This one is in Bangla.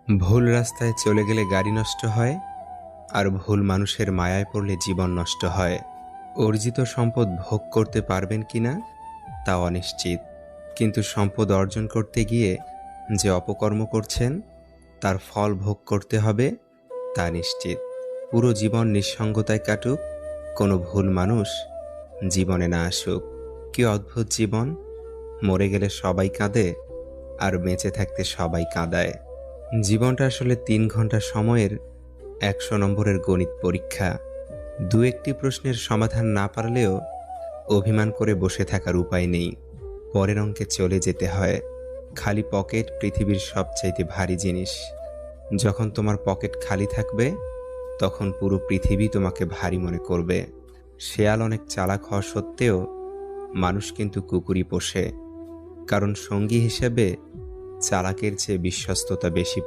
ভুল রাস্তায় চলে গেলে গাড়ি নষ্ট হয়, আর ভুল মানুষের মায়ায় পড়লে জীবন নষ্ট হয়। অর্জিত সম্পদ ভোগ করতে পারবেন কিনা তা অনিশ্চিত, কিন্তু সম্পদ অর্জন করতে গিয়ে যে অপকর্ম করছেন তার ফল ভোগ করতে হবে তা নিশ্চিত। পুরো জীবন নিঃসঙ্গতায় কাটুক, কোনো ভুল মানুষ জীবনে না আসুক। কি অদ্ভুত জীবন! মরে গেলে সবাই কাঁদে, আর বেঁচে থাকতে সবাই কাঁদায়। জীবনটা আসলে ৩ ঘন্টা সময়ের ১০০ নম্বরের গণিত পরীক্ষা। দু একটি প্রশ্নের সমাধান না পারলেও অভিমান করে বসে থাকার উপায় নেই। পরের অঙ্কে চলে যেতে হয়। খালি পকেট পৃথিবীর সবচাইতে ভারী জিনিস। যখন তোমার পকেট খালি থাকবে, তখন পুরো পৃথিবী তোমাকে ভারী মনে করবে। শেয়াল অনেক চালাক হওয়া সত্ত্বেও মানুষ কিন্তু কুকুরই পোষে, কারণ সঙ্গী হিসেবে চালাকের চেয়ে বিশ্বস্ততা বেশি।